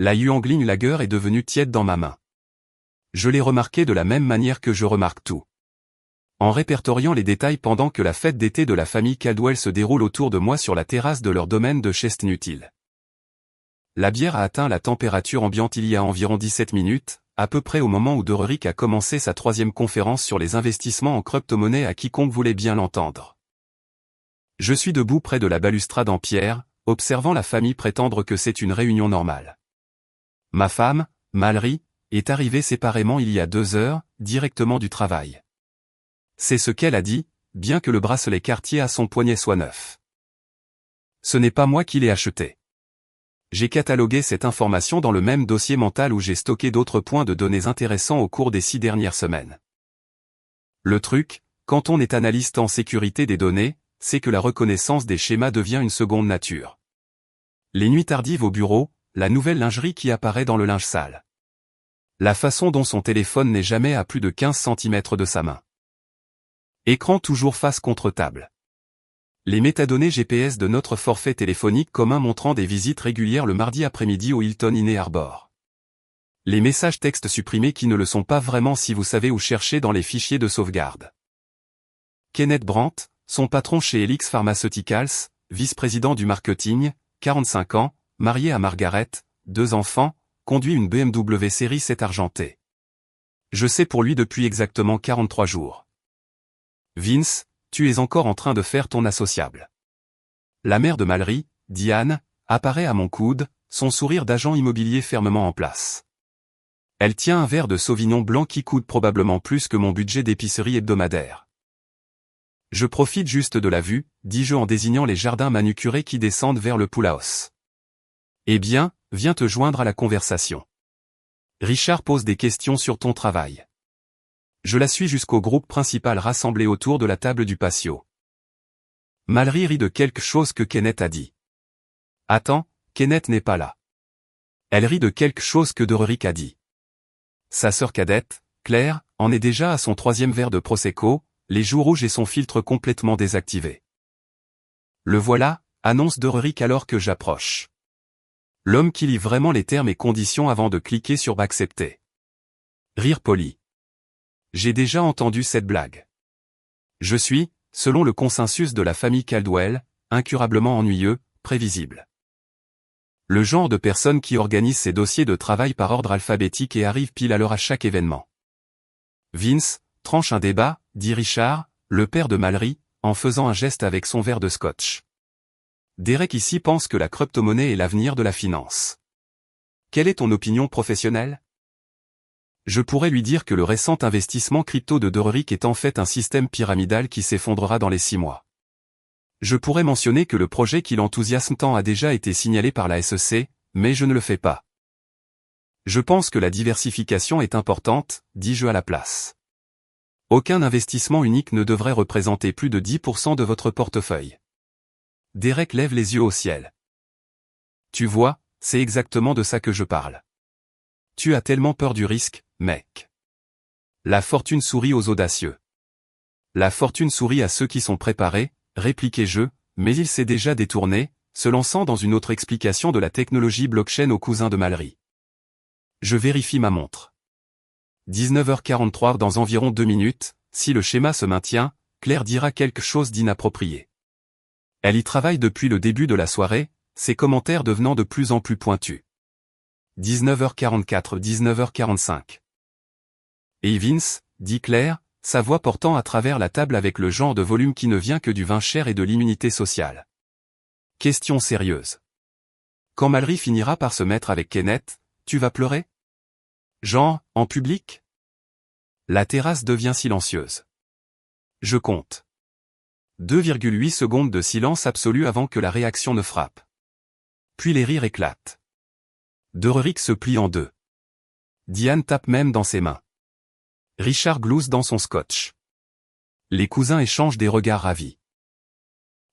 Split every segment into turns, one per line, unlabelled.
La Yuangling Lager est devenue tiède dans ma main. Je l'ai remarqué de la même manière que je remarque tout. En répertoriant les détails pendant que la fête d'été de la famille Caldwell se déroule autour de moi sur la terrasse de leur domaine de Chestnut-Hill. La bière a atteint la température ambiante il y a environ 17 minutes, à peu près au moment où Derick a commencé sa 3e conférence sur les investissements en crypto-monnaie à quiconque voulait bien l'entendre. Je suis debout près de la balustrade en pierre, observant la famille prétendre que c'est une réunion normale. Ma femme, Mallory, est arrivée séparément il y a 2 heures, directement du travail. C'est ce qu'elle a dit, bien que le bracelet Cartier à son poignet soit neuf. Ce n'est pas moi qui l'ai acheté. J'ai catalogué cette information dans le même dossier mental où j'ai stocké d'autres points de données intéressants au cours des 6 dernières semaines. Le truc, quand on est analyste en sécurité des données, c'est que la reconnaissance des schémas devient une seconde nature. Les nuits tardives au bureau, la nouvelle lingerie qui apparaît dans le linge sale. La façon dont son téléphone n'est jamais à plus de 15 cm de sa main. Écran toujours face contre table. Les métadonnées GPS de notre forfait téléphonique commun montrant des visites régulières le mardi après-midi au Hilton Inner Harbor. Les messages textes supprimés qui ne le sont pas vraiment si vous savez où chercher dans les fichiers de sauvegarde. Kenneth Brandt, son patron chez Helix Pharmaceuticals, vice-président du marketing, 45 ans, marié à Margaret, 2 enfants, conduit une BMW série 7 argentée. Je sais pour lui depuis exactement 43 jours. Vince, tu es encore en train de faire ton associable. La mère de Mallory, Diane, apparaît à mon coude, son sourire d'agent immobilier fermement en place. Elle tient un verre de Sauvignon blanc qui coûte probablement plus que mon budget d'épicerie hebdomadaire. Je profite juste de la vue, dis-je en désignant les jardins manucurés qui descendent vers le pool house. Eh bien, viens te joindre à la conversation. Richard pose des questions sur ton travail. Je la suis jusqu'au groupe principal rassemblé autour de la table du patio. Mallory rit de quelque chose que Kenneth a dit. Attends, Kenneth n'est pas là. Elle rit de quelque chose que Derick a dit. Sa sœur cadette, Claire, en est déjà à son 3e verre de Prosecco, les joues rouges et son filtre complètement désactivé. Le voilà, annonce Derick alors que j'approche. L'homme qui lit vraiment les termes et conditions avant de cliquer sur accepter. Rire poli. J'ai déjà entendu cette blague. Je suis, selon le consensus de la famille Caldwell, incurablement ennuyeux, prévisible. Le genre de personne qui organise ses dossiers de travail par ordre alphabétique et arrive pile à l'heure à chaque événement. Vince, tranche un débat, dit Richard, le père de Mallory, en faisant un geste avec son verre de scotch. Derek ici pense que la crypto-monnaie est l'avenir de la finance. Quelle est ton opinion professionnelle ? Je pourrais lui dire que le récent investissement crypto de Derick est en fait un système pyramidal qui s'effondrera dans les 6 mois. Je pourrais mentionner que le projet qui l'enthousiasme tant a déjà été signalé par la SEC, mais je ne le fais pas. Je pense que la diversification est importante, dis-je à la place. Aucun investissement unique ne devrait représenter plus de 10% de votre portefeuille. Derek lève les yeux au ciel. Tu vois, c'est exactement de ça que je parle. Tu as tellement peur du risque, mec. La fortune sourit aux audacieux. La fortune sourit à ceux qui sont préparés, répliquai-je, mais il s'est déjà détourné, se lançant dans une autre explication de la technologie blockchain au cousin de Mallory. Je vérifie ma montre. 19h43 dans environ 2 minutes, si le schéma se maintient, Claire dira quelque chose d'inapproprié. Elle y travaille depuis le début de la soirée, ses commentaires devenant de plus en plus pointus. 19h44, 19h45. Et Vince, dit Claire, sa voix portant à travers la table avec le genre de volume qui ne vient que du vin cher et de l'immunité sociale. Question sérieuse. Quand Mallory finira par se mettre avec Kenneth, tu vas pleurer ? Genre, en public ? La terrasse devient silencieuse. Je compte. 2,8 secondes de silence absolu avant que la réaction ne frappe. Puis les rires éclatent. Derick se plie en deux. Diane tape même dans ses mains. Richard glousse dans son scotch. Les cousins échangent des regards ravis.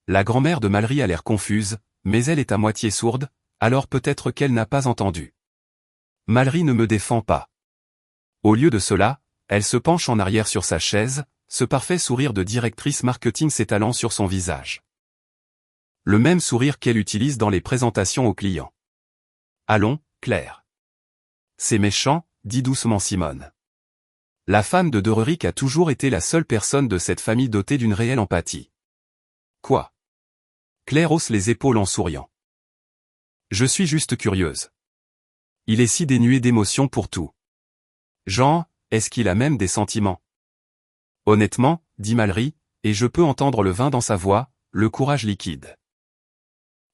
La grand-mère de Mallory a l'air confuse, mais elle est à moitié sourde, alors peut-être qu'elle n'a pas entendu. Mallory ne me défend pas. Au lieu de cela, elle se penche en arrière sur sa chaise, ce parfait sourire de directrice marketing s'étalant sur son visage. Le même sourire qu'elle utilise dans les présentations aux clients. Allons, Claire. C'est méchant, dit doucement Simone. La femme de Dereric a toujours été la seule personne de cette famille dotée d'une réelle empathie. Quoi? Claire hausse les épaules en souriant. Je suis juste curieuse. Il est si dénué d'émotions pour tout. Jean, est-ce qu'il a même des sentiments? Honnêtement, dit Mallory, et je peux entendre le vin dans sa voix, le courage liquide.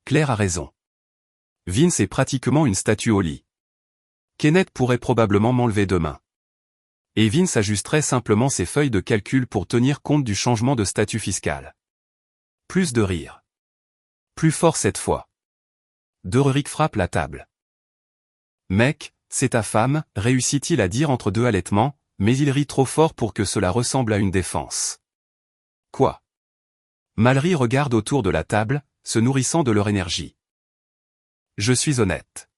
Claire a raison. Vince est pratiquement une statue au lit. Kenneth pourrait probablement m'enlever demain. Et Vince ajusterait simplement ses feuilles de calcul pour tenir compte du changement de statut fiscal. Plus de rire. Plus fort cette fois. Dereric frappe la table. Mec, c'est ta femme, réussit-il à dire entre deux halètements, mais il rit trop fort pour que cela ressemble à une défense. Quoi? Mallory regarde autour de la table, se nourrissant de leur énergie. Je suis honnête.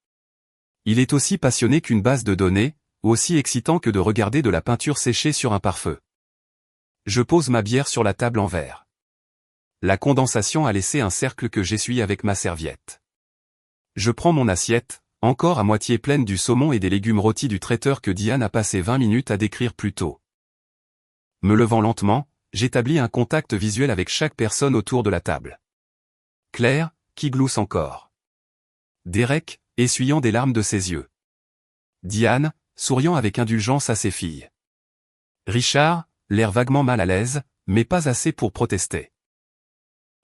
Il est aussi passionné qu'une base de données, aussi excitant que de regarder de la peinture sécher sur un pare-feu. Je pose ma bière sur la table en verre. La condensation a laissé un cercle que j'essuie avec ma serviette. Je prends mon assiette, encore à moitié pleine du saumon et des légumes rôtis du traiteur que Diane a passé 20 minutes à décrire plus tôt. Me levant lentement, j'établis un contact visuel avec chaque personne autour de la table. Claire, qui glousse encore. Derek, essuyant des larmes de ses yeux. Diane, souriant avec indulgence à ses filles. Richard, l'air vaguement mal à l'aise, mais pas assez pour protester.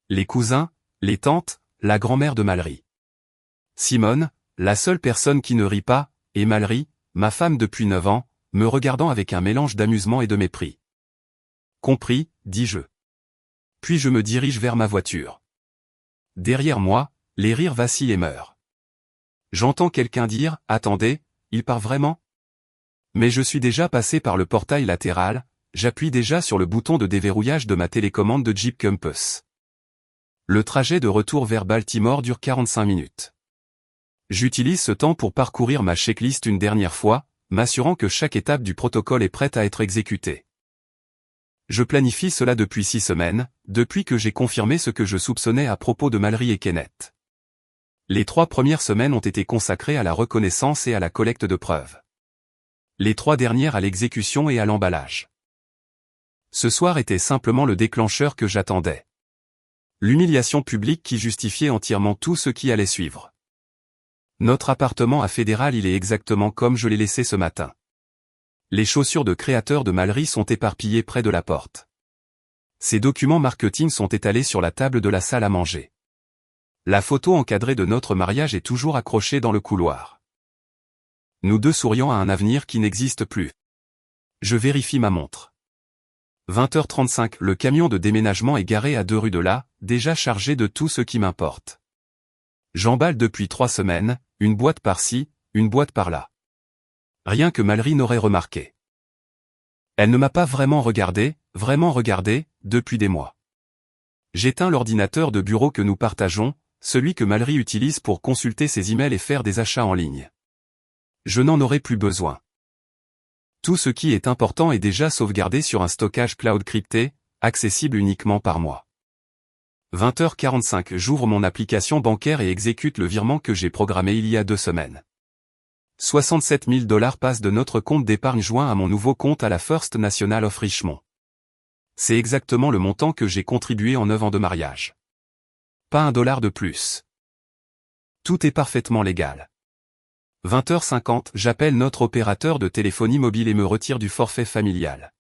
Les cousins, les tantes, la grand-mère de Mallory. Simone, la seule personne qui ne rit pas, et Mallory, ma femme depuis 9 ans, me regardant avec un mélange d'amusement et de mépris. Compris, dis-je. Puis je me dirige vers ma voiture. Derrière moi, les rires vacillent et meurent. J'entends quelqu'un dire, attendez, il part vraiment? Mais je suis déjà passé par le portail latéral, j'appuie déjà sur le bouton de déverrouillage de ma télécommande de Jeep Compass. Le trajet de retour vers Baltimore dure 45 minutes. J'utilise ce temps pour parcourir ma checklist une dernière fois, m'assurant que chaque étape du protocole est prête à être exécutée. Je planifie cela depuis 6 semaines, depuis que j'ai confirmé ce que je soupçonnais à propos de Mallory et Kenneth. Les 3 premières semaines ont été consacrées à la reconnaissance et à la collecte de preuves. Les 3 dernières à l'exécution et à l'emballage. Ce soir était simplement le déclencheur que j'attendais. L'humiliation publique qui justifiait entièrement tout ce qui allait suivre. Notre appartement à Fédéral, il est exactement comme je l'ai laissé ce matin. Les chaussures de créateur de Mallory sont éparpillées près de la porte. Ces documents marketing sont étalés sur la table de la salle à manger. La photo encadrée de notre mariage est toujours accrochée dans le couloir. Nous deux sourions à un avenir qui n'existe plus. Je vérifie ma montre. 20h35, le camion de déménagement est garé à 2 rues de là, déjà chargé de tout ce qui m'importe. J'emballe depuis 3 semaines, une boîte par-ci, une boîte par-là. Rien que Mallory n'aurait remarqué. Elle ne m'a pas vraiment regardé, depuis des mois. J'éteins l'ordinateur de bureau que nous partageons, celui que Mallory utilise pour consulter ses emails et faire des achats en ligne. Je n'en aurai plus besoin. Tout ce qui est important est déjà sauvegardé sur un stockage cloud crypté, accessible uniquement par mois. 20h45, j'ouvre mon application bancaire et exécute le virement que j'ai programmé il y a 2 semaines. 67 000 $ passent de notre compte d'épargne joint à mon nouveau compte à la First National of Richmond. C'est exactement le montant que j'ai contribué en 9 ans de mariage. Pas $1 de plus. Tout est parfaitement légal. 20h50, j'appelle notre opérateur de téléphonie mobile et me retire du forfait familial.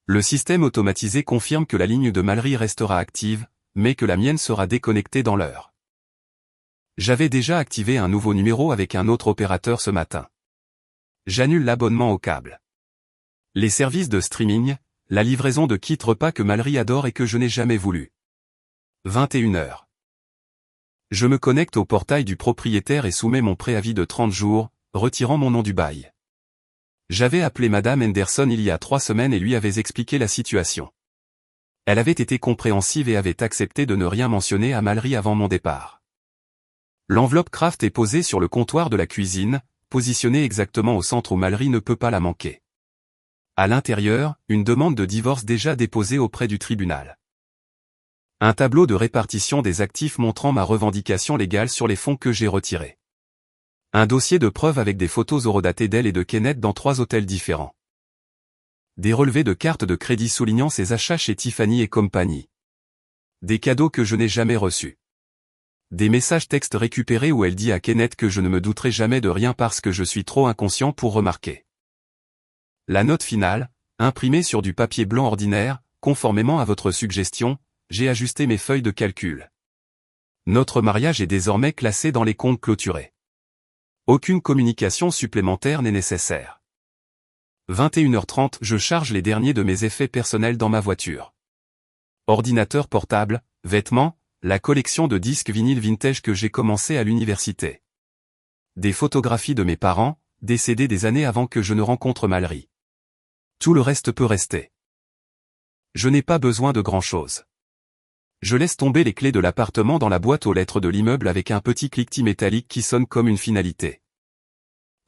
Le système automatisé confirme que la ligne de Mallory restera active, mais que la mienne sera déconnectée dans l'heure. J'avais déjà activé un nouveau numéro avec un autre opérateur ce matin. J'annule l'abonnement au câble. Les services de streaming, la livraison de kits repas que Mallory adore et que je n'ai jamais voulu. 21h. Je me connecte au portail du propriétaire et soumets mon préavis de 30 jours, retirant mon nom du bail. J'avais appelé Madame Henderson il y a 3 semaines et lui avais expliqué la situation. Elle avait été compréhensive et avait accepté de ne rien mentionner à Mallory avant mon départ. L'enveloppe Kraft est posée sur le comptoir de la cuisine, positionnée exactement au centre où Mallory ne peut pas la manquer. À l'intérieur, une demande de divorce déjà déposée auprès du tribunal. Un tableau de répartition des actifs montrant ma revendication légale sur les fonds que j'ai retirés. Un dossier de preuve avec des photos horodatées d'elle et de Kenneth dans 3 hôtels différents. Des relevés de cartes de crédit soulignant ses achats chez Tiffany et compagnie. Des cadeaux que je n'ai jamais reçus. Des messages textes récupérés où elle dit à Kenneth que je ne me douterai jamais de rien parce que je suis trop inconscient pour remarquer. La note finale, imprimée sur du papier blanc ordinaire, conformément à votre suggestion, j'ai ajusté mes feuilles de calcul. Notre mariage est désormais classé dans les comptes clôturés. Aucune communication supplémentaire n'est nécessaire. 21h30, je charge les derniers de mes effets personnels dans ma voiture. Ordinateur portable, vêtements, la collection de disques vinyles vintage que j'ai commencé à l'université. Des photographies de mes parents, décédés des années avant que je ne rencontre Mallory. Tout le reste peut rester. Je n'ai pas besoin de grand-chose. Je laisse tomber les clés de l'appartement dans la boîte aux lettres de l'immeuble avec un petit cliquetis métallique qui sonne comme une finalité.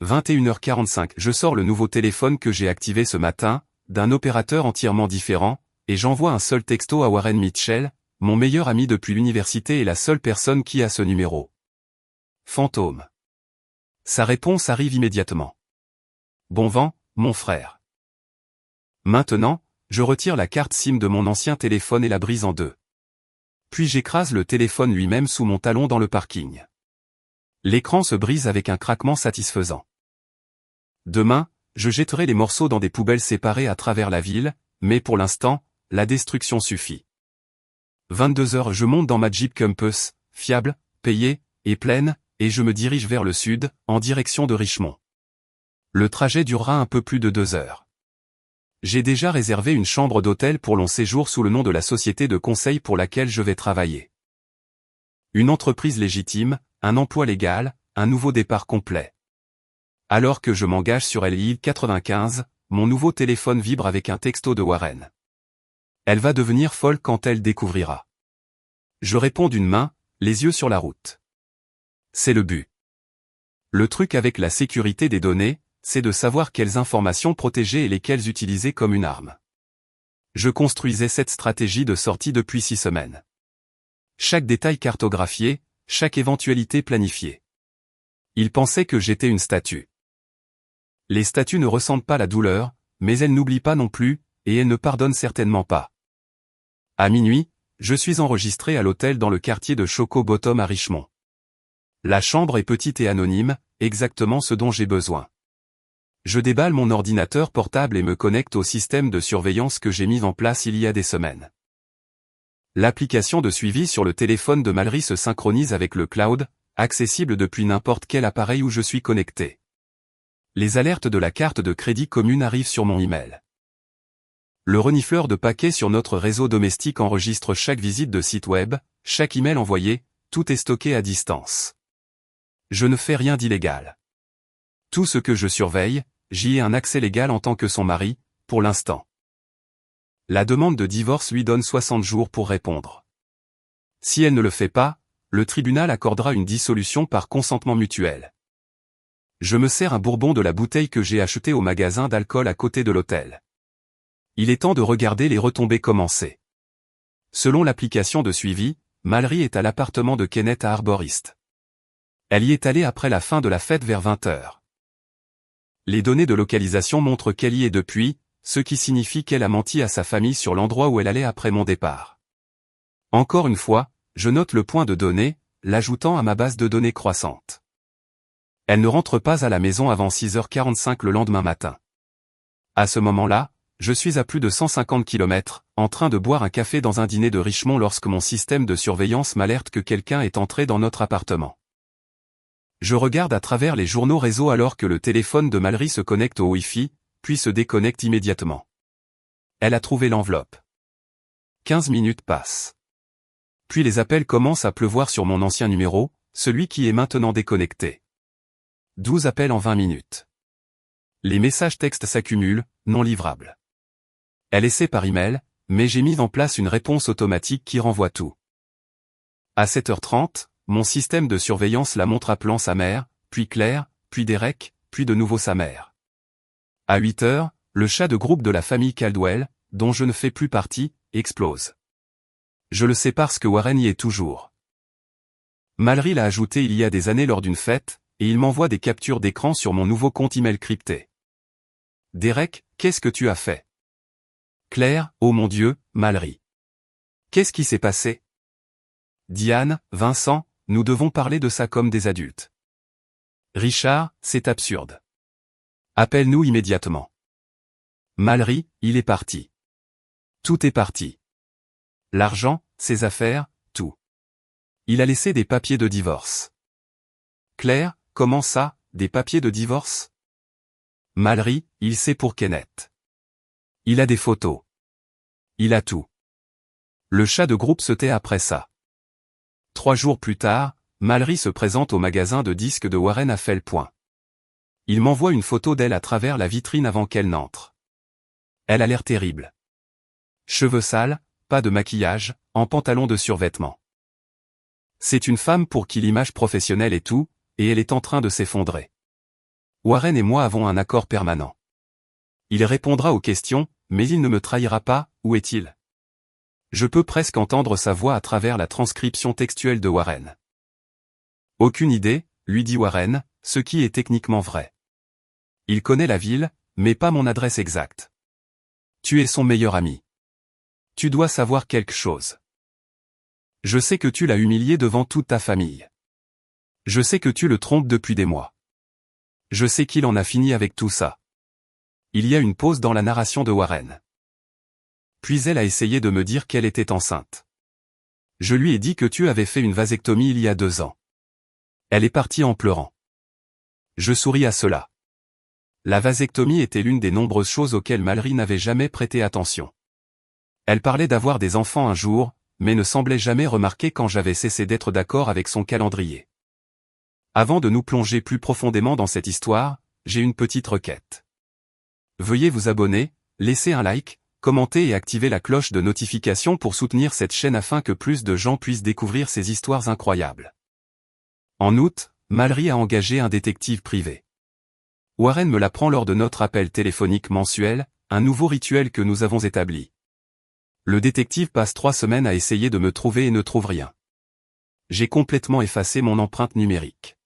21h45, je sors le nouveau téléphone que j'ai activé ce matin, d'un opérateur entièrement différent, et j'envoie un seul texto à Warren Mitchell, mon meilleur ami depuis l'université et la seule personne qui a ce numéro. Fantôme. Sa réponse arrive immédiatement. Bon vent, mon frère. Maintenant, je retire la carte SIM de mon ancien téléphone et la brise en deux. Puis j'écrase le téléphone lui-même sous mon talon dans le parking. L'écran se brise avec un craquement satisfaisant. Demain, je jetterai les morceaux dans des poubelles séparées à travers la ville, mais pour l'instant, la destruction suffit. 22h, je monte dans ma Jeep Compass, fiable, payée, et pleine, et je me dirige vers le sud, en direction de Richmond. Le trajet durera un peu plus de 2 heures. J'ai déjà réservé une chambre d'hôtel pour long séjour sous le nom de la société de conseil pour laquelle je vais travailler. Une entreprise légitime, un emploi légal, un nouveau départ complet. Alors que je m'engage sur LI 95, mon nouveau téléphone vibre avec un texto de Warren. Elle va devenir folle quand elle découvrira. Je réponds d'une main, les yeux sur la route. C'est le but. Le truc avec la sécurité des données, c'est de savoir quelles informations protéger et lesquelles utiliser comme une arme. Je construisais cette stratégie de sortie depuis 6 semaines. Chaque détail cartographié, chaque éventualité planifiée. Il pensait que j'étais une statue. Les statues ne ressentent pas la douleur, mais elles n'oublient pas non plus, et elles ne pardonnent certainement pas. À minuit, je suis enregistré à l'hôtel dans le quartier de Choco Bottom à Richmond. La chambre est petite et anonyme, exactement ce dont j'ai besoin. Je déballe mon ordinateur portable et me connecte au système de surveillance que j'ai mis en place il y a des semaines. L'application de suivi sur le téléphone de Mallory se synchronise avec le cloud, accessible depuis n'importe quel appareil où je suis connecté. Les alertes de la carte de crédit commune arrivent sur mon email. Le renifleur de paquets sur notre réseau domestique enregistre chaque visite de site web, chaque email envoyé, tout est stocké à distance. Je ne fais rien d'illégal. Tout ce que je surveille, j'y ai un accès légal en tant que son mari, pour l'instant. La demande de divorce lui donne 60 jours pour répondre. Si elle ne le fait pas, le tribunal accordera une dissolution par consentement mutuel. Je me sers un bourbon de la bouteille que j'ai achetée au magasin d'alcool à côté de l'hôtel. Il est temps de regarder les retombées commencer. Selon l'application de suivi, Mallory est à l'appartement de Kenneth à Arbor East. Elle y est allée après la fin de la fête vers 20h. Les données de localisation montrent qu'elle y est depuis, ce qui signifie qu'elle a menti à sa famille sur l'endroit où elle allait après mon départ. Encore une fois, je note le point de données, l'ajoutant à ma base de données croissante. Elle ne rentre pas à la maison avant 6h45 le lendemain matin. À ce moment-là, je suis à plus de 150 km, en train de boire un café dans un dîner de Richmond lorsque mon système de surveillance m'alerte que quelqu'un est entré dans notre appartement. Je regarde à travers les journaux réseau alors que le téléphone de Mallory se connecte au Wi-Fi, puis se déconnecte immédiatement. Elle a trouvé l'enveloppe. 15 minutes passent. Puis les appels commencent à pleuvoir sur mon ancien numéro, celui qui est maintenant déconnecté. 12 appels en 20 minutes. Les messages textes s'accumulent, non livrables. Elle essaie par email, mais j'ai mis en place une réponse automatique qui renvoie tout. À 7h30, mon système de surveillance la montre appelant sa mère, puis Claire, puis Derek, puis de nouveau sa mère. À 8h, le chat de groupe de la famille Caldwell, dont je ne fais plus partie, explose. Je le sais parce que Warren y est toujours. Mallory l'a ajouté il y a des années lors d'une fête, et il m'envoie des captures d'écran sur mon nouveau compte email crypté. Derek, qu'est-ce que tu as fait? Claire, oh mon Dieu, Mallory. Qu'est-ce qui s'est passé? Diane, Vincent, nous devons parler de ça comme des adultes. Richard, c'est absurde. Appelle-nous immédiatement. Mallory, il est parti. Tout est parti. L'argent, ses affaires, tout. Il a laissé des papiers de divorce. Claire, comment ça, des papiers de divorce? Mallory, il sait pour Kenneth. Il a des photos. Il a tout. Le chat de groupe se tait après ça. 3 jours plus tard, Mallory se présente au magasin de disques de Warren à Felpoint. Il m'envoie une photo d'elle à travers la vitrine avant qu'elle n'entre. Elle a l'air terrible. Cheveux sales, pas de maquillage, en pantalon de survêtement. C'est une femme pour qui l'image professionnelle est tout, et elle est en train de s'effondrer. Warren et moi avons un accord permanent. Il répondra aux questions, mais il ne me trahira pas, où est-il? Je peux presque entendre sa voix à travers la transcription textuelle de Warren. Aucune idée, lui dit Warren, ce qui est techniquement vrai. Il connaît la ville, mais pas mon adresse exacte. Tu es son meilleur ami. Tu dois savoir quelque chose. Je sais que tu l'as humilié devant toute ta famille. Je sais que tu le trompes depuis des mois. Je sais qu'il en a fini avec tout ça. Il y a une pause dans la narration de Warren. Puis elle a essayé de me dire qu'elle était enceinte. Je lui ai dit que tu avais fait une vasectomie il y a 2 ans. Elle est partie en pleurant. Je souris à cela. La vasectomie était l'une des nombreuses choses auxquelles Mallory n'avait jamais prêté attention. Elle parlait d'avoir des enfants un jour, mais ne semblait jamais remarquer quand j'avais cessé d'être d'accord avec son calendrier. Avant de nous plonger plus profondément dans cette histoire, j'ai une petite requête. Veuillez vous abonner, laisser un like, commenter et activer la cloche de notification pour soutenir cette chaîne afin que plus de gens puissent découvrir ces histoires incroyables. En août, Mallory a engagé un détective privé. Warren me l'apprend lors de notre appel téléphonique mensuel, un nouveau rituel que nous avons établi. Le détective passe 3 semaines à essayer de me trouver et ne trouve rien. J'ai complètement effacé mon empreinte numérique.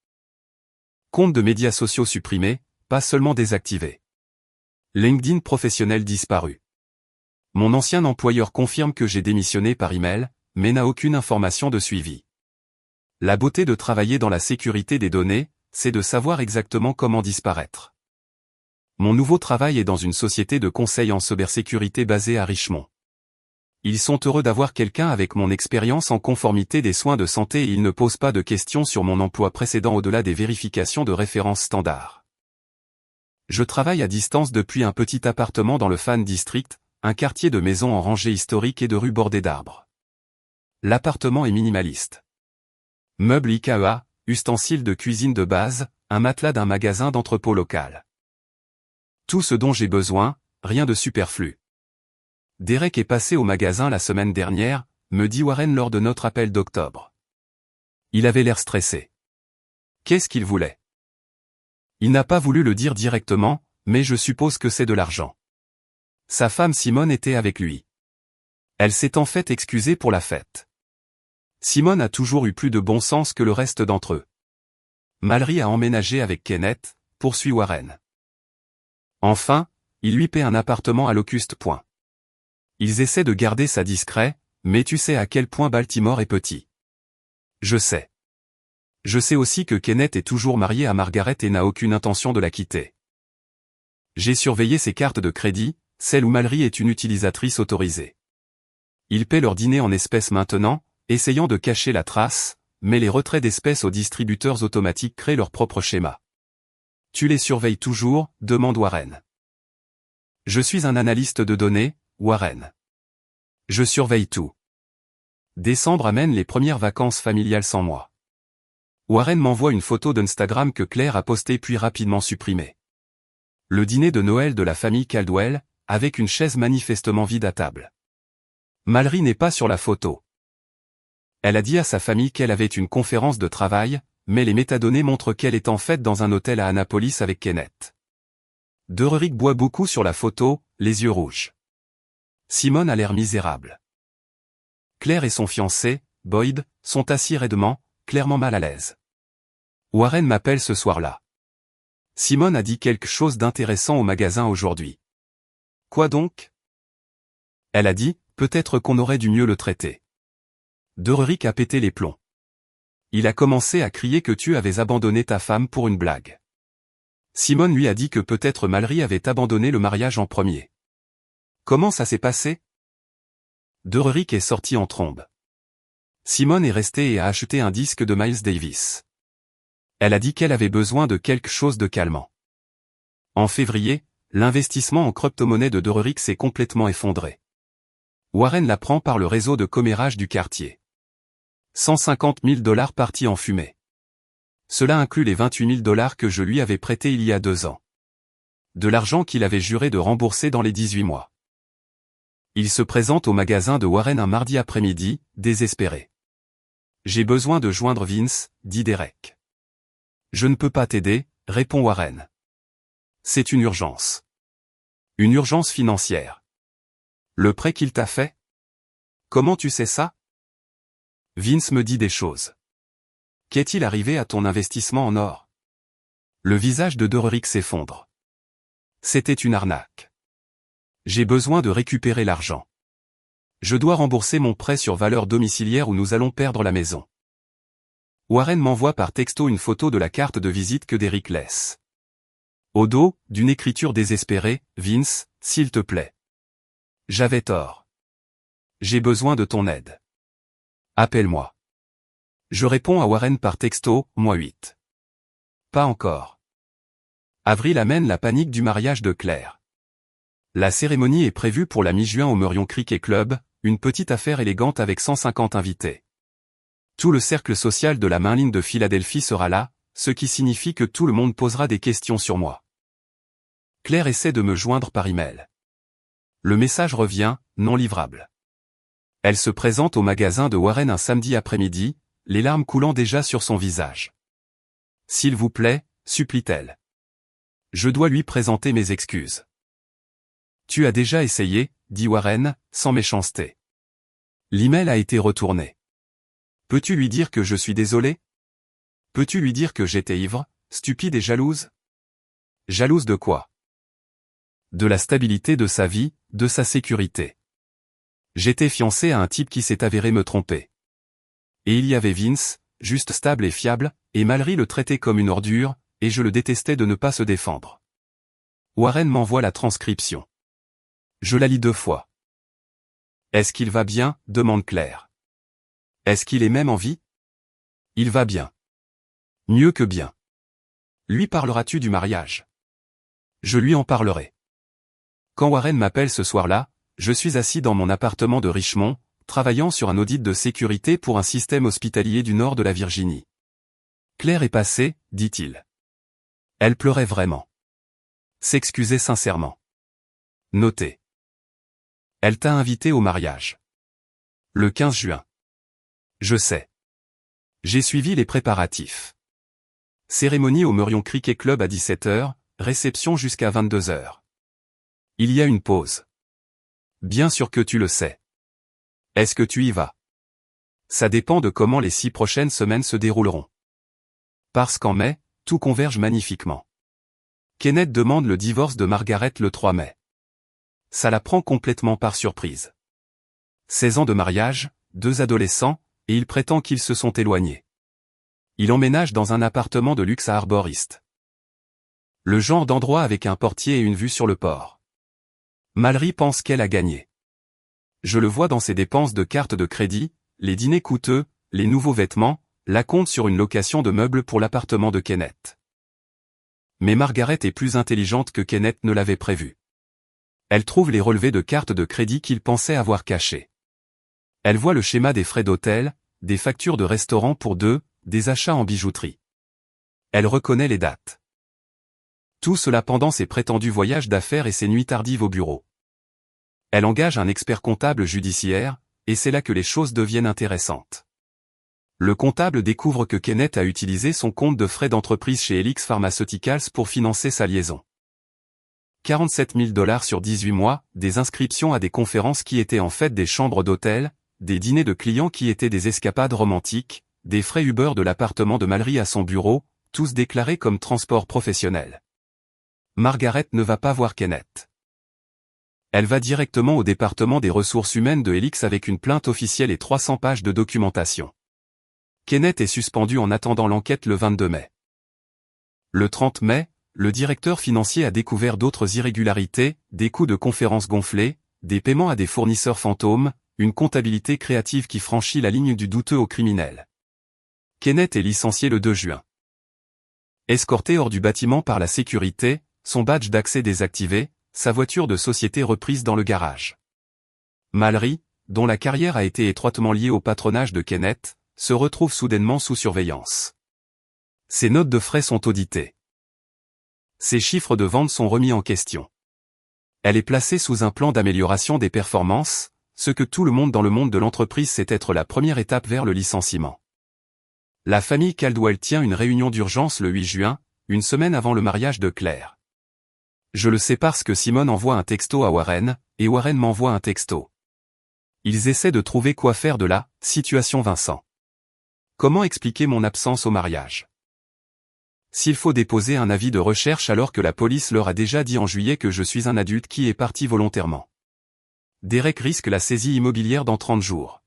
Compte de médias sociaux supprimés, pas seulement désactivés. LinkedIn professionnel disparu. Mon ancien employeur confirme que j'ai démissionné par email, mais n'a aucune information de suivi. La beauté de travailler dans la sécurité des données, c'est de savoir exactement comment disparaître. Mon nouveau travail est dans une société de conseil en cybersécurité basée à Richmond. Ils sont heureux d'avoir quelqu'un avec mon expérience en conformité des soins de santé et ils ne posent pas de questions sur mon emploi précédent au-delà des vérifications de références standards. Je travaille à distance depuis un petit appartement dans le Fan District, un quartier de maisons en rangées historiques et de rues bordées d'arbres. L'appartement est minimaliste. Meubles IKEA, ustensiles de cuisine de base, un matelas d'un magasin d'entrepôt local. Tout ce dont j'ai besoin, rien de superflu. Derek est passé au magasin la semaine dernière, me dit Warren lors de notre appel d'octobre. Il avait l'air stressé. Qu'est-ce qu'il voulait? Il n'a pas voulu le dire directement, mais je suppose que c'est de l'argent. Sa femme Simone était avec lui. Elle s'est en fait excusée pour la fête. Simone a toujours eu plus de bon sens que le reste d'entre eux. Mallory a emménagé avec Kenneth, poursuit Warren. Enfin, il lui paie un appartement à Locust Point. Ils essaient de garder ça discret, mais tu sais à quel point Baltimore est petit. Je sais. Je sais aussi que Kenneth est toujours marié à Margaret et n'a aucune intention de la quitter. J'ai surveillé ses cartes de crédit, celle où Mallory est une utilisatrice autorisée. Ils paient leur dîner en espèces maintenant, essayant de cacher la trace, mais les retraits d'espèces aux distributeurs automatiques créent leur propre schéma. Tu les surveilles toujours, demande Warren. Je suis un analyste de données, Warren. Je surveille tout. Décembre amène les premières vacances familiales sans moi. Warren m'envoie une photo d'Instagram que Claire a postée puis rapidement supprimée. Le dîner de Noël de la famille Caldwell, avec une chaise manifestement vide à table. Mallory n'est pas sur la photo. Elle a dit à sa famille qu'elle avait une conférence de travail, mais les métadonnées montrent qu'elle est en fait dans un hôtel à Annapolis avec Kenneth. Derrick boit beaucoup sur la photo, les yeux rouges. Simone a l'air misérable. Claire et son fiancé, Boyd, sont assis raidement, clairement mal à l'aise. Warren m'appelle ce soir-là. Simone a dit quelque chose d'intéressant au magasin aujourd'hui. Quoi donc? Elle a dit, peut-être qu'on aurait dû mieux le traiter. Derick a pété les plombs. Il a commencé à crier que tu avais abandonné ta femme pour une blague. Simone lui a dit que peut-être Mallory avait abandonné le mariage en premier. Comment ça s'est passé? Derick est sorti en trombe. Simone est restée et a acheté un disque de Miles Davis. Elle a dit qu'elle avait besoin de quelque chose de calmant. En février, l'investissement en crypto-monnaie de Derick s'est complètement effondré. Warren l'apprend par le réseau de commérage du quartier. 150 000 $ partis en fumée. Cela inclut les 28 000 $ que je lui avais prêtés il y a 2 ans. De l'argent qu'il avait juré de rembourser dans les 18 mois. Il se présente au magasin de Warren un mardi après-midi, désespéré. J'ai besoin de joindre Vince, dit Derek. Je ne peux pas t'aider, répond Warren. C'est une urgence. Une urgence financière. Le prêt qu'il t'a fait? Comment tu sais ça? Vince me dit des choses. Qu'est-il arrivé à ton investissement en or? Le visage de Derick s'effondre. C'était une arnaque. J'ai besoin de récupérer l'argent. Je dois rembourser mon prêt sur valeur domiciliaire ou nous allons perdre la maison. Warren m'envoie par texto une photo de la carte de visite que Derek laisse. Au dos, d'une écriture désespérée, Vince, s'il te plaît. J'avais tort. J'ai besoin de ton aide. Appelle-moi. Je réponds à Warren par texto, moi 8. Pas encore. Avril amène la panique du mariage de Claire. La cérémonie est prévue pour la mi-juin au Murion Cricket Club, une petite affaire élégante avec 150 invités. Tout le cercle social de la Mainline de Philadelphie sera là, ce qui signifie que tout le monde posera des questions sur moi. Claire essaie de me joindre par email. Le message revient, non livrable. Elle se présente au magasin de Warren un samedi après-midi, les larmes coulant déjà sur son visage. S'il vous plaît, supplie-t-elle. Je dois lui présenter mes excuses. Tu as déjà essayé, dit Warren, sans méchanceté. L'email a été retourné. Peux-tu lui dire que je suis désolé? Peux-tu lui dire que j'étais ivre, stupide et jalouse? Jalouse de quoi? De la stabilité de sa vie, de sa sécurité. J'étais fiancé à un type qui s'est avéré me tromper. Et il y avait Vince, juste stable et fiable, et Mallory le traitait comme une ordure, et je le détestais de ne pas se défendre. Warren m'envoie la transcription. Je la lis 2 fois. Est-ce qu'il va bien? Demande Claire. Est-ce qu'il est même en vie? Il va bien. Mieux que bien. Lui parleras-tu du mariage? Je lui en parlerai. Quand Warren m'appelle ce soir-là, je suis assis dans mon appartement de Richmond, travaillant sur un audit de sécurité pour un système hospitalier du nord de la Virginie. Claire est passée, dit-il. Elle pleurait vraiment. S'excusait sincèrement. Notez. Elle t'a invité au mariage. Le 15 juin. Je sais. J'ai suivi les préparatifs. Cérémonie au Murion Cricket Club à 17 h, réception jusqu'à 22 h. Il y a une pause. Bien sûr que tu le sais. Est-ce que tu y vas? Ça dépend de comment les 6 prochaines semaines se dérouleront. Parce qu'en mai, tout converge magnifiquement. Kenneth demande le divorce de Margaret le 3 mai. Ça la prend complètement par surprise. 16 ans de mariage, 2 adolescents, et il prétend qu'ils se sont éloignés. Il emménage dans un appartement de luxe à Arbor East. Le genre d'endroit avec un portier et une vue sur le port. Mallory pense qu'elle a gagné. Je le vois dans ses dépenses de carte de crédit, les dîners coûteux, les nouveaux vêtements, la compte sur une location de meubles pour l'appartement de Kenneth. Mais Margaret est plus intelligente que Kenneth ne l'avait prévu. Elle trouve les relevés de carte de crédit qu'il pensait avoir cachés. Elle voit le schéma des frais d'hôtel, des factures de restaurant pour 2, des achats en bijouterie. Elle reconnaît les dates. Tout cela pendant ses prétendus voyages d'affaires et ses nuits tardives au bureau. Elle engage un expert comptable judiciaire, et c'est là que les choses deviennent intéressantes. Le comptable découvre que Kenneth a utilisé son compte de frais d'entreprise chez Helix Pharmaceuticals pour financer sa liaison. 47 000 $ sur 18 mois, des inscriptions à des conférences qui étaient en fait des chambres d'hôtel, des dîners de clients qui étaient des escapades romantiques, des frais Uber de l'appartement de Mallory à son bureau, tous déclarés comme transport professionnel. Margaret ne va pas voir Kenneth. Elle va directement au département des ressources humaines de Helix avec une plainte officielle et 300 pages de documentation. Kenneth est suspendu en attendant l'enquête le 22 mai. Le 30 mai, le directeur financier a découvert d'autres irrégularités, des coûts de conférences gonflés, des paiements à des fournisseurs fantômes, une comptabilité créative qui franchit la ligne du douteux au criminel. Kenneth est licencié le 2 juin. Escorté hors du bâtiment par la sécurité, son badge d'accès désactivé, sa voiture de société reprise dans le garage. Mallory, dont la carrière a été étroitement liée au patronage de Kenneth, se retrouve soudainement sous surveillance. Ses notes de frais sont auditées. Ses chiffres de vente sont remis en question. Elle est placée sous un plan d'amélioration des performances, ce que tout le monde dans le monde de l'entreprise sait être la première étape vers le licenciement. La famille Caldwell tient une réunion d'urgence le 8 juin, une semaine avant le mariage de Claire. Je le sais parce que Simone envoie un texto à Warren, et Warren m'envoie un texto. Ils essaient de trouver quoi faire de la situation Vincent. Comment expliquer mon absence au mariage? S'il faut déposer un avis de recherche alors que la police leur a déjà dit en juillet que je suis un adulte qui est parti volontairement. Derek risque la saisie immobilière dans 30 jours.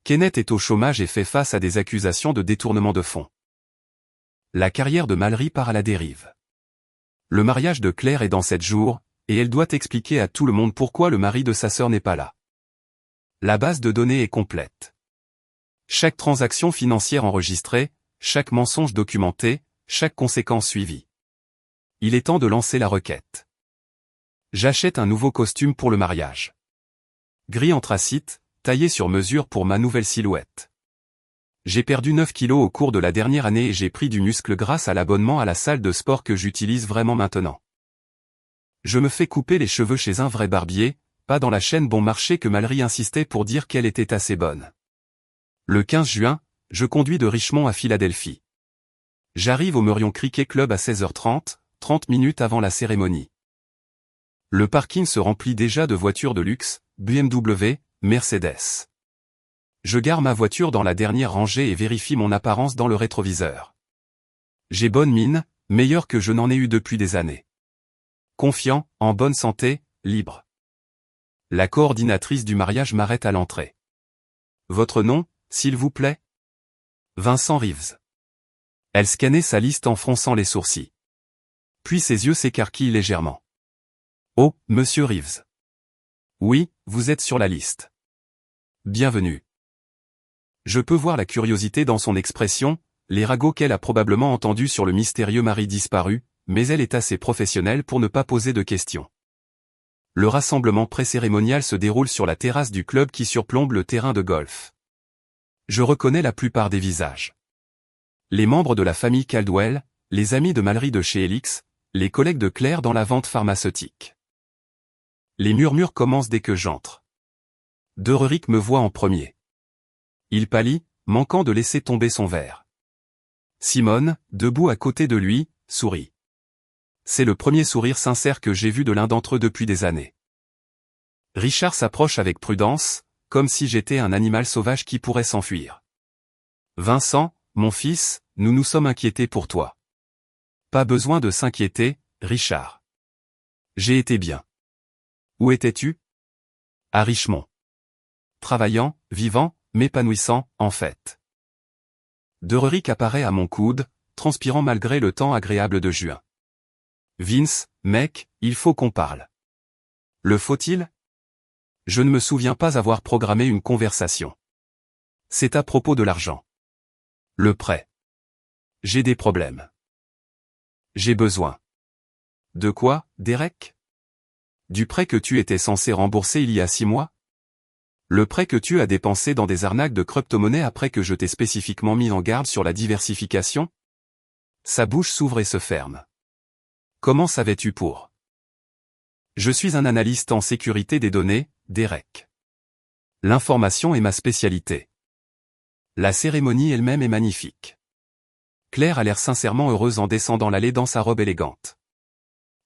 Kenneth est au chômage et fait face à des accusations de détournement de fonds. La carrière de Mallory part à la dérive. Le mariage de Claire est dans 7 jours, et elle doit expliquer à tout le monde pourquoi le mari de sa sœur n'est pas là. La base de données est complète. Chaque transaction financière enregistrée, chaque mensonge documenté, chaque conséquence suivie. Il est temps de lancer la requête. J'achète un nouveau costume pour le mariage. Gris anthracite, taillé sur mesure pour ma nouvelle silhouette. J'ai perdu 9 kilos au cours de la dernière année et j'ai pris du muscle grâce à l'abonnement à la salle de sport que j'utilise vraiment maintenant. Je me fais couper les cheveux chez un vrai barbier, pas dans la chaîne Bon Marché que Mallory insistait pour dire qu'elle était assez bonne. Le 15 juin, je conduis de Richmond à Philadelphie. J'arrive au Merion Cricket Club à 16h30, 30 minutes avant la cérémonie. Le parking se remplit déjà de voitures de luxe, BMW, Mercedes. Je gare ma voiture dans la dernière rangée et vérifie mon apparence dans le rétroviseur. J'ai bonne mine, meilleure que je n'en ai eu depuis des années. Confiant, en bonne santé, libre. La coordinatrice du mariage m'arrête à l'entrée. Votre nom, s'il vous plaît? Vincent Reeves. Elle scannait sa liste en fronçant les sourcils. Puis ses yeux s'écarquillent légèrement. Oh, monsieur Reeves. Oui, vous êtes sur la liste. Bienvenue. Je peux voir la curiosité dans son expression, les ragots qu'elle a probablement entendus sur le mystérieux mari disparu, mais elle est assez professionnelle pour ne pas poser de questions. Le rassemblement pré-cérémonial se déroule sur la terrasse du club qui surplombe le terrain de golf. Je reconnais la plupart des visages. Les membres de la famille Caldwell, les amis de Mallory de chez Helix, les collègues de Claire dans la vente pharmaceutique. Les murmures commencent dès que j'entre. Dererick me voit en premier. Il pâlit, manquant de laisser tomber son verre. Simone, debout à côté de lui, sourit. C'est le premier sourire sincère que j'ai vu de l'un d'entre eux depuis des années. Richard s'approche avec prudence, comme si j'étais un animal sauvage qui pourrait s'enfuir. Vincent, mon fils, nous nous sommes inquiétés pour toi. Pas besoin de s'inquiéter, Richard. J'ai été bien. Où étais-tu? À Richmond. Travaillant, vivant, m'épanouissant, en fait. Dererick apparaît à mon coude, transpirant malgré le temps agréable de juin. Vince, mec, il faut qu'on parle. Le faut-il? Je ne me souviens pas avoir programmé une conversation. C'est à propos de l'argent. Le prêt. J'ai des problèmes. J'ai besoin. De quoi, Derek? Du prêt que tu étais censé rembourser il y a 6 mois? Le prêt que tu as dépensé dans des arnaques de crypto-monnaie après que je t'ai spécifiquement mis en garde sur la diversification? Sa bouche s'ouvre et se ferme. Comment savais-tu pour? Je suis un analyste en sécurité des données, Derek. L'information est ma spécialité. La cérémonie elle-même est magnifique. Claire a l'air sincèrement heureuse en descendant l'allée dans sa robe élégante.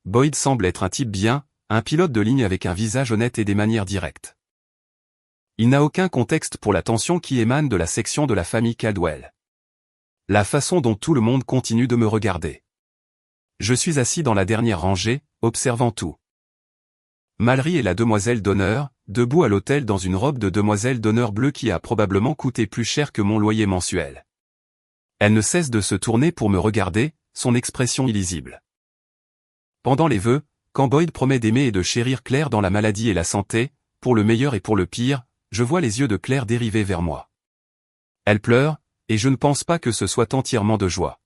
Boyd semble être un type bien, un pilote de ligne avec un visage honnête et des manières directes. Il n'a aucun contexte pour la tension qui émane de la section de la famille Caldwell. La façon dont tout le monde continue de me regarder. Je suis assis dans la dernière rangée, observant tout. Mallory est la demoiselle d'honneur, debout à l'hôtel dans une robe de demoiselle d'honneur bleue qui a probablement coûté plus cher que mon loyer mensuel. Elle ne cesse de se tourner pour me regarder, son expression illisible. Pendant les vœux, quand Boyd promet d'aimer et de chérir Claire dans la maladie et la santé, pour le meilleur et pour le pire, je vois les yeux de Claire dériver vers moi. Elle pleure, et je ne pense pas que ce soit entièrement de joie.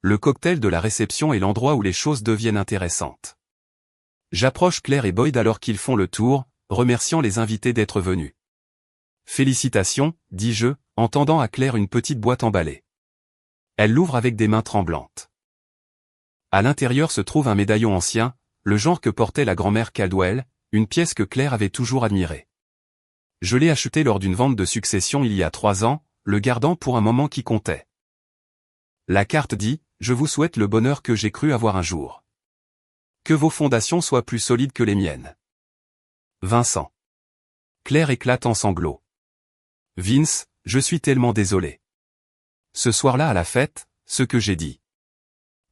Le cocktail de la réception est l'endroit où les choses deviennent intéressantes. J'approche Claire et Boyd alors qu'ils font le tour, remerciant les invités d'être venus. Félicitations, dis-je, en tendant à Claire une petite boîte emballée. Elle l'ouvre avec des mains tremblantes. À l'intérieur se trouve un médaillon ancien, le genre que portait la grand-mère Caldwell, une pièce que Claire avait toujours admirée. Je l'ai acheté lors d'une vente de succession il y a 3 ans, le gardant pour un moment qui comptait. La carte dit « Je vous souhaite le bonheur que j'ai cru avoir un jour. Que vos fondations soient plus solides que les miennes. Vincent. » Claire éclate en sanglots. Vince, je suis tellement désolé. Ce soir-là à la fête, ce que j'ai dit.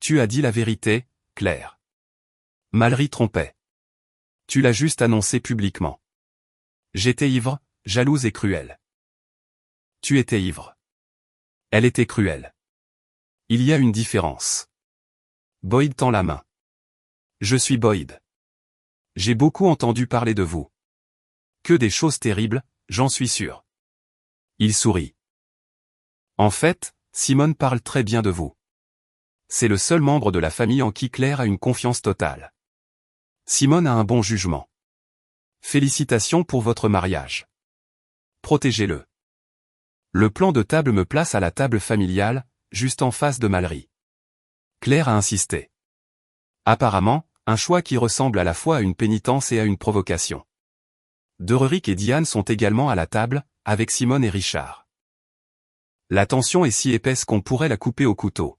Tu as dit la vérité, Claire. Mallory trompait. Tu l'as juste annoncé publiquement. J'étais ivre, jalouse et cruelle. Tu étais ivre. Elle était cruelle. Il y a une différence. Boyd tend la main. Je suis Boyd. J'ai beaucoup entendu parler de vous. Que des choses terribles, j'en suis sûr. Il sourit. En fait, Simone parle très bien de vous. C'est le seul membre de la famille en qui Claire a une confiance totale. Simone a un bon jugement. Félicitations pour votre mariage. Protégez-le. Le plan de table me place à la table familiale, juste en face de Mallory. Claire a insisté. Apparemment, un choix qui ressemble à la fois à une pénitence et à une provocation. Derick et Diane sont également à la table, avec Simone et Richard. La tension est si épaisse qu'on pourrait la couper au couteau.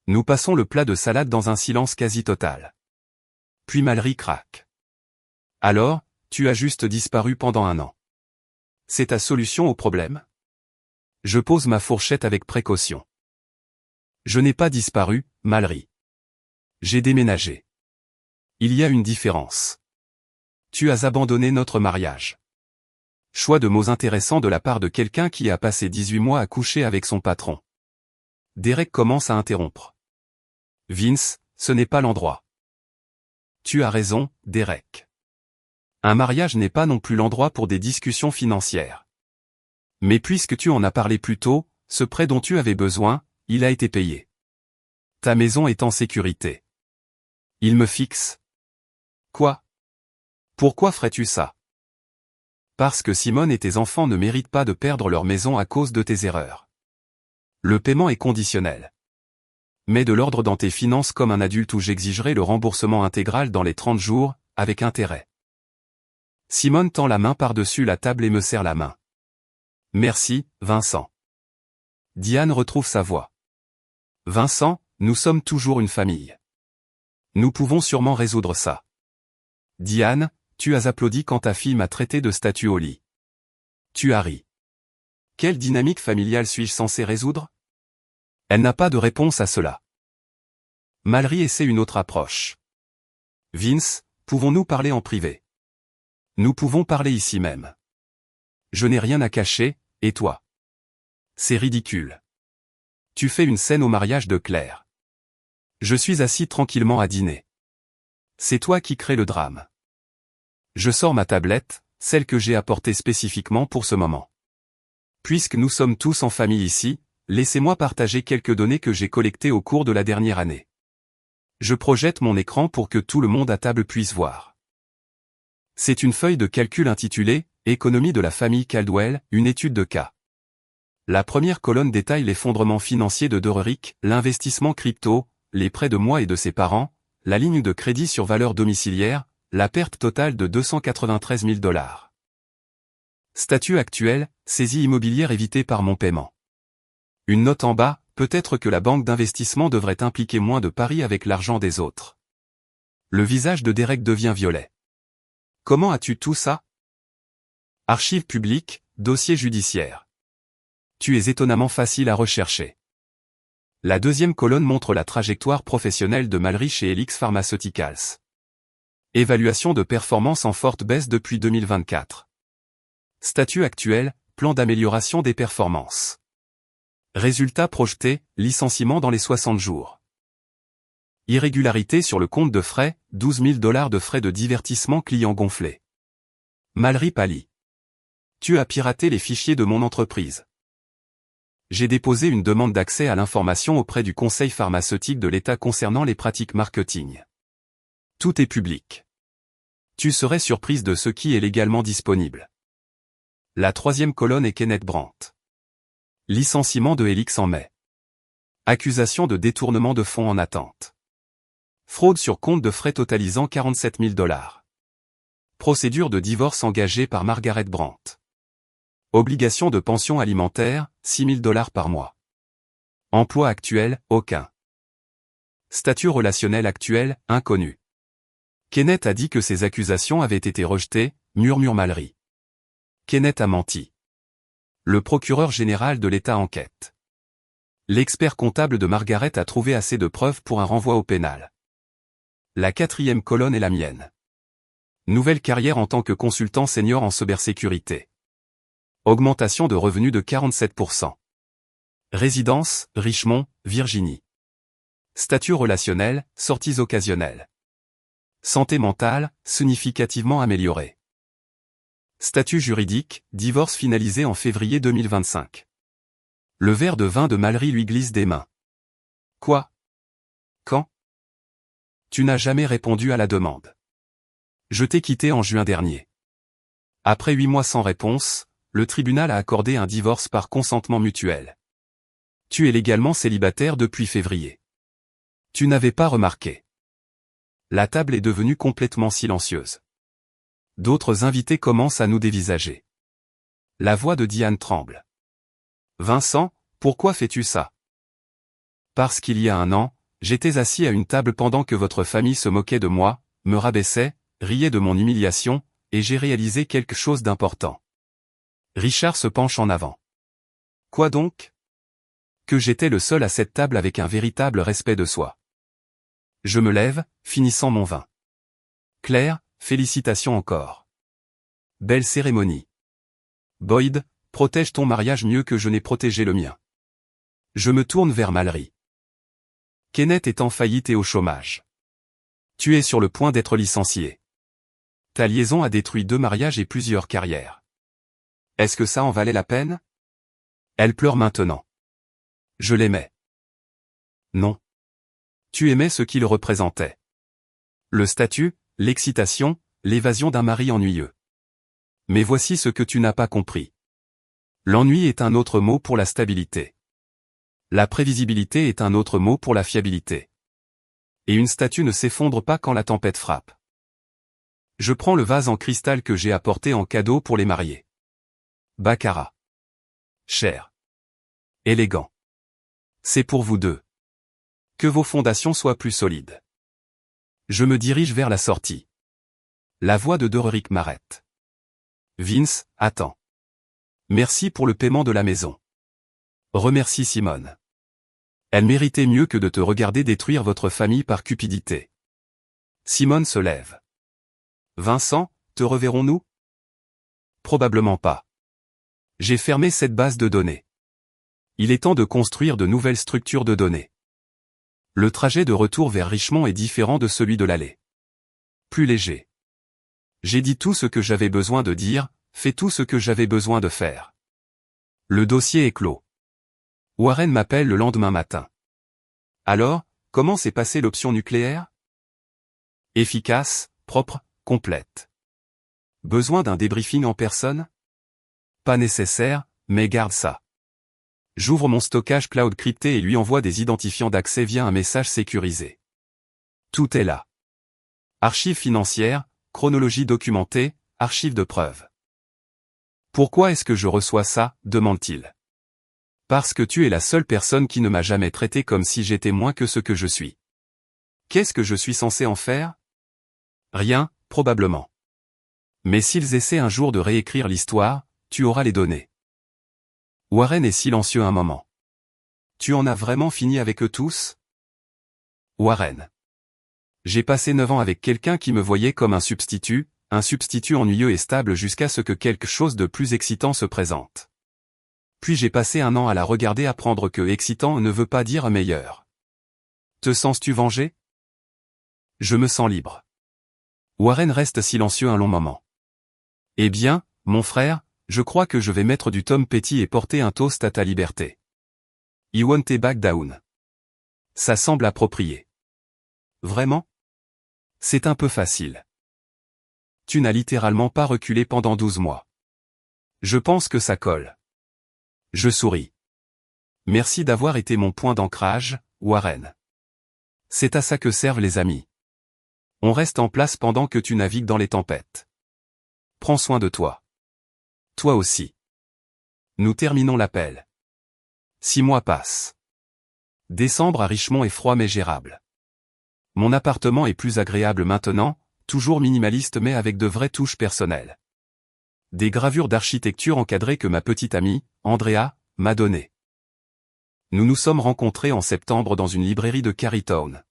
Nous passons le plat de salade dans un silence quasi total. Puis Mallory craque. Alors, tu as juste disparu pendant 1 an. C'est ta solution au problème? Je pose ma fourchette avec précaution. Je n'ai pas disparu, Mallory. J'ai déménagé. Il y a une différence. Tu as abandonné notre mariage. Choix de mots intéressants de la part de quelqu'un qui a passé 18 mois à coucher avec son patron. Derek commence à interrompre. Vince, ce n'est pas l'endroit. Tu as raison, Derek. Un mariage n'est pas non plus l'endroit pour des discussions financières. Mais puisque tu en as parlé plus tôt, ce prêt dont tu avais besoin, il a été payé. Ta maison est en sécurité. Il me fixe. Quoi? Pourquoi ferais-tu ça? Parce que Simone et tes enfants ne méritent pas de perdre leur maison à cause de tes erreurs. Le paiement est conditionnel. Mets de l'ordre dans tes finances comme un adulte où j'exigerai le remboursement intégral dans les 30 jours, avec intérêt. Simone tend la main par-dessus la table et me serre la main. Merci, Vincent. Diane retrouve sa voix. Vincent, nous sommes toujours une famille. Nous pouvons sûrement résoudre ça. Diane, tu as applaudi quand ta fille m'a traité de statue au lit. Tu as ri. Quelle dynamique familiale suis-je censé résoudre? Elle n'a pas de réponse à cela. Mallory essaie une autre approche. Vince, pouvons-nous parler en privé? Nous pouvons parler ici même. Je n'ai rien à cacher, et toi? C'est ridicule. Tu fais une scène au mariage de Claire. Je suis assis tranquillement à dîner. C'est toi qui crée le drame. Je sors ma tablette, celle que j'ai apportée spécifiquement pour ce moment. Puisque nous sommes tous en famille ici, laissez-moi partager quelques données que j'ai collectées au cours de la dernière année. Je projette mon écran pour que tout le monde à table puisse voir. C'est une feuille de calcul intitulée « Économie de la famille Caldwell, une étude de cas ». La première colonne détaille l'effondrement financier de Derick, l'investissement crypto, les prêts de moi et de ses parents, la ligne de crédit sur valeur domiciliaire, la perte totale de 293 000 $. Statut actuel, saisie immobilière évitée par mon paiement. Une note en bas, peut-être que la banque d'investissement devrait impliquer moins de paris avec l'argent des autres. Le visage de Derek devient violet. Comment as-tu tout ça? Archives publiques, dossier judiciaire. Tu es étonnamment facile à rechercher. La deuxième colonne montre la trajectoire professionnelle de Mallory chez Helix Pharmaceuticals. Évaluation de performance en forte baisse depuis 2024. Statut actuel, plan d'amélioration des performances. Résultats projetés, licenciement dans les 60 jours. Irrégularité sur le compte de frais, 12 000 $ de frais de divertissement clients gonflés. Mallory pâlit. Tu as piraté les fichiers de mon entreprise. J'ai déposé une demande d'accès à l'information auprès du Conseil pharmaceutique de l'État concernant les pratiques marketing. Tout est public. Tu serais surprise de ce qui est légalement disponible. La troisième colonne est Kenneth Brandt. Licenciement de Helix en mai. Accusation de détournement de fonds en attente. Fraude sur compte de frais totalisant 47 000 $. Procédure de divorce engagée par Margaret Brandt. Obligation de pension alimentaire, 6 000 $ par mois. Emploi actuel, aucun. Statut relationnel actuel, inconnu. Kenneth a dit que ces accusations avaient été rejetées, murmure Mallory. Kenneth a menti. Le procureur général de l'État enquête. L'expert comptable de Margaret a trouvé assez de preuves pour un renvoi au pénal. La quatrième colonne est la mienne. Nouvelle carrière en tant que consultant senior en cybersécurité. Augmentation de revenus de 47%. Résidence, Richmond, Virginie. Statut relationnel, sorties occasionnelles. Santé mentale, significativement améliorée. Statut juridique, divorce finalisé en février 2025. Le verre de vin de Mallory lui glisse des mains. Quoi? Quand? Tu n'as jamais répondu à la demande. Je t'ai quitté en juin dernier. Après 8 mois sans réponse, le tribunal a accordé un divorce par consentement mutuel. Tu es légalement célibataire depuis février. Tu n'avais pas remarqué. La table est devenue complètement silencieuse. D'autres invités commencent à nous dévisager. La voix de Diane tremble. Vincent, pourquoi fais-tu ça? Parce qu'il y a un an, j'étais assis à une table pendant que votre famille se moquait de moi, me rabaissait, riait de mon humiliation, et j'ai réalisé quelque chose d'important. Richard se penche en avant. Quoi donc? Que j'étais le seul à cette table avec un véritable respect de soi. Je me lève, finissant mon vin. Claire, félicitations encore. Belle cérémonie. Boyd, protège ton mariage mieux que je n'ai protégé le mien. Je me tourne vers Mallory. Kenneth est en faillite et au chômage. Tu es sur le point d'être licencié. Ta liaison a détruit 2 mariages et plusieurs carrières. Est-ce que ça en valait la peine? Elle pleure maintenant. Je l'aimais. Non. Tu aimais ce qu'il représentait. Le statut, l'excitation, l'évasion d'un mari ennuyeux. Mais voici ce que tu n'as pas compris. L'ennui est un autre mot pour la stabilité. La prévisibilité est un autre mot pour la fiabilité. Et une statue ne s'effondre pas quand la tempête frappe. Je prends le vase en cristal que j'ai apporté en cadeau pour les mariés. Baccarat. Cher. Élégant. C'est pour vous deux. Que vos fondations soient plus solides. Je me dirige vers la sortie. La voix de Doric m'arrête. Vince, attends. Merci pour le paiement de la maison. Remercie Simone. Elle méritait mieux que de te regarder détruire votre famille par cupidité. Simone se lève. Vincent, te reverrons-nous? Probablement pas. J'ai fermé cette base de données. Il est temps de construire de nouvelles structures de données. Le trajet de retour vers Richmond est différent de celui de l'aller. Plus léger. J'ai dit tout ce que j'avais besoin de dire, fait tout ce que j'avais besoin de faire. Le dossier est clos. Warren m'appelle le lendemain matin. Alors, comment s'est passée l'option nucléaire? Efficace, propre, complète. Besoin d'un débriefing en personne? Pas nécessaire, mais garde ça. J'ouvre mon stockage cloud crypté et lui envoie des identifiants d'accès via un message sécurisé. Tout est là. Archives financières, chronologie documentée, archives de preuves. Pourquoi est-ce que je reçois ça, demande-t-il. Parce que tu es la seule personne qui ne m'a jamais traité comme si j'étais moins que ce que je suis. Qu'est-ce que je suis censé en faire? Rien, probablement. Mais s'ils essaient un jour de réécrire l'histoire, tu auras les données. Warren est silencieux un moment. Tu en as vraiment fini avec eux tous? Warren. J'ai passé 9 ans avec quelqu'un qui me voyait comme un substitut ennuyeux et stable jusqu'à ce que quelque chose de plus excitant se présente. Puis j'ai passé 1 an à la regarder apprendre que excitant ne veut pas dire meilleur. Te sens-tu vengé? Je me sens libre. Warren reste silencieux un long moment. Eh bien, mon frère, je crois que je vais mettre du Tom Petty et porter un toast à ta liberté. I won't back down. Ça semble approprié. Vraiment? C'est un peu facile. Tu n'as littéralement pas reculé pendant 12 mois. Je pense que ça colle. Je souris. Merci d'avoir été mon point d'ancrage, Warren. C'est à ça que servent les amis. On reste en place pendant que tu navigues dans les tempêtes. Prends soin de toi. Toi aussi. Nous terminons l'appel. 6 mois passent. Décembre à Richmond est froid mais gérable. Mon appartement est plus agréable maintenant, toujours minimaliste mais avec de vraies touches personnelles. Des gravures d'architecture encadrées que ma petite amie, Andrea, m'a données. Nous nous sommes rencontrés en septembre dans une librairie de Carytown.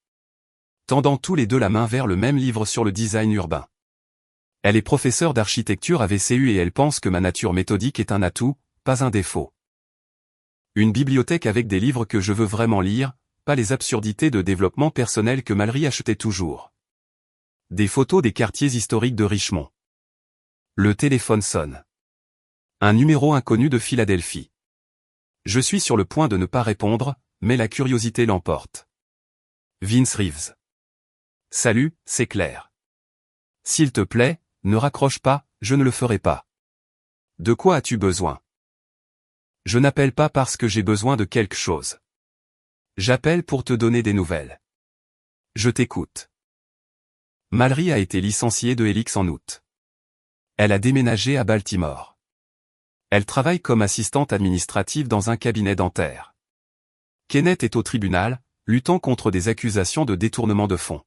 Tendant tous les deux la main vers le même livre sur le design urbain. Elle est professeure d'architecture à VCU et elle pense que ma nature méthodique est un atout, pas un défaut. Une bibliothèque avec des livres que je veux vraiment lire, pas les absurdités de développement personnel que Mallory achetait toujours. Des photos des quartiers historiques de Richmond. Le téléphone sonne. Un numéro inconnu de Philadelphie. Je suis sur le point de ne pas répondre, mais la curiosité l'emporte. Vince Reeves. Salut, c'est Claire. S'il te plaît, ne raccroche pas, je ne le ferai pas. De quoi as-tu besoin? Je n'appelle pas parce que j'ai besoin de quelque chose. J'appelle pour te donner des nouvelles. Je t'écoute. Mallory a été licenciée de Helix en août. Elle a déménagé à Baltimore. Elle travaille comme assistante administrative dans un cabinet dentaire. Kenneth est au tribunal, luttant contre des accusations de détournement de fonds.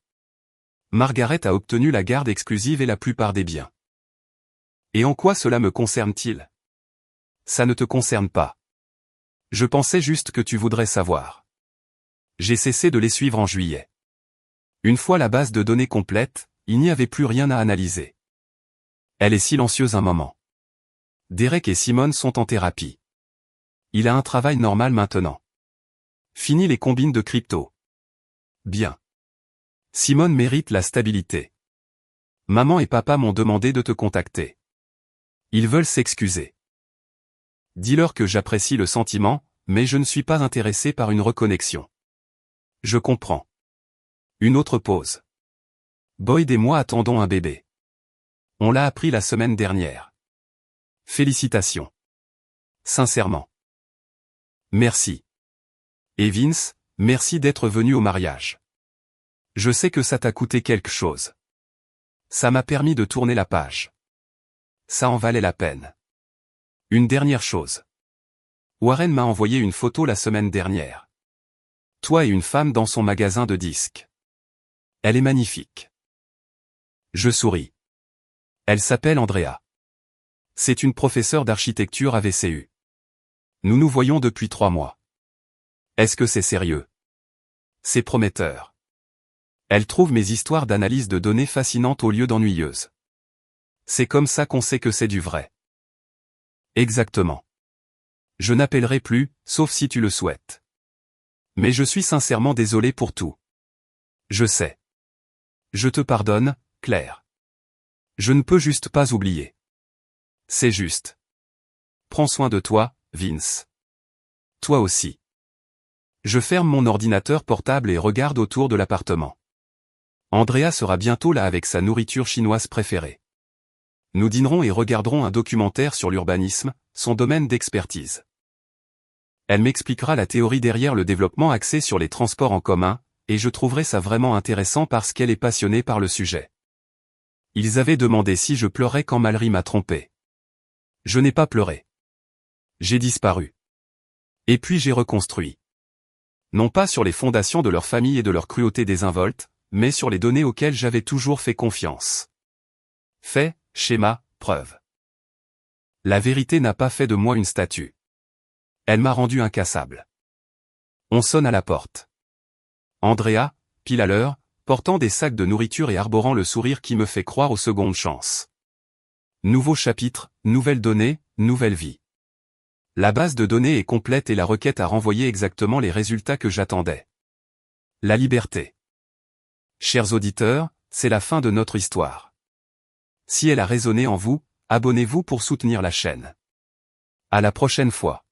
Margaret a obtenu la garde exclusive et la plupart des biens. Et en quoi cela me concerne-t-il? Ça ne te concerne pas. Je pensais juste que tu voudrais savoir. J'ai cessé de les suivre en juillet. Une fois la base de données complète, il n'y avait plus rien à analyser. Elle est silencieuse un moment. Derek et Simone sont en thérapie. Il a un travail normal maintenant. Fini les combines de crypto. Bien. Simone mérite la stabilité. Maman et papa m'ont demandé de te contacter. Ils veulent s'excuser. Dis-leur que j'apprécie le sentiment, mais je ne suis pas intéressé par une reconnexion. Je comprends. Une autre pause. Boyd et moi attendons un bébé. On l'a appris la semaine dernière. Félicitations. Sincèrement. Merci. Et Vince, merci d'être venu au mariage. Je sais que ça t'a coûté quelque chose. Ça m'a permis de tourner la page. Ça en valait la peine. Une dernière chose. Warren m'a envoyé une photo la semaine dernière. Toi et une femme dans son magasin de disques. Elle est magnifique. Je souris. Elle s'appelle Andrea. C'est une professeure d'architecture à VCU. Nous nous voyons depuis 3 mois. Est-ce que c'est sérieux? C'est prometteur. Elle trouve mes histoires d'analyse de données fascinantes au lieu d'ennuyeuses. C'est comme ça qu'on sait que c'est du vrai. Exactement. Je n'appellerai plus, sauf si tu le souhaites. Mais je suis sincèrement désolé pour tout. Je sais. Je te pardonne, Claire. Je ne peux juste pas oublier. C'est juste. Prends soin de toi, Vince. Toi aussi. Je ferme mon ordinateur portable et regarde autour de l'appartement. Andrea sera bientôt là avec sa nourriture chinoise préférée. Nous dînerons et regarderons un documentaire sur l'urbanisme, son domaine d'expertise. Elle m'expliquera la théorie derrière le développement axé sur les transports en commun, et je trouverai ça vraiment intéressant parce qu'elle est passionnée par le sujet. Ils avaient demandé si je pleurais quand Mallory m'a trompé. Je n'ai pas pleuré. J'ai disparu. Et puis j'ai reconstruit. Non pas sur les fondations de leur famille et de leur cruauté désinvolte, mais sur les données auxquelles j'avais toujours fait confiance. Fait, schéma, preuve. La vérité n'a pas fait de moi une statue. Elle m'a rendu incassable. On sonne à la porte. Andrea, pile à l'heure, portant des sacs de nourriture et arborant le sourire qui me fait croire aux secondes chances. Nouveau chapitre, nouvelles données, nouvelle vie. La base de données est complète et la requête a renvoyé exactement les résultats que j'attendais. La liberté. Chers auditeurs, c'est la fin de notre histoire. Si elle a résonné en vous, abonnez-vous pour soutenir la chaîne. À la prochaine fois.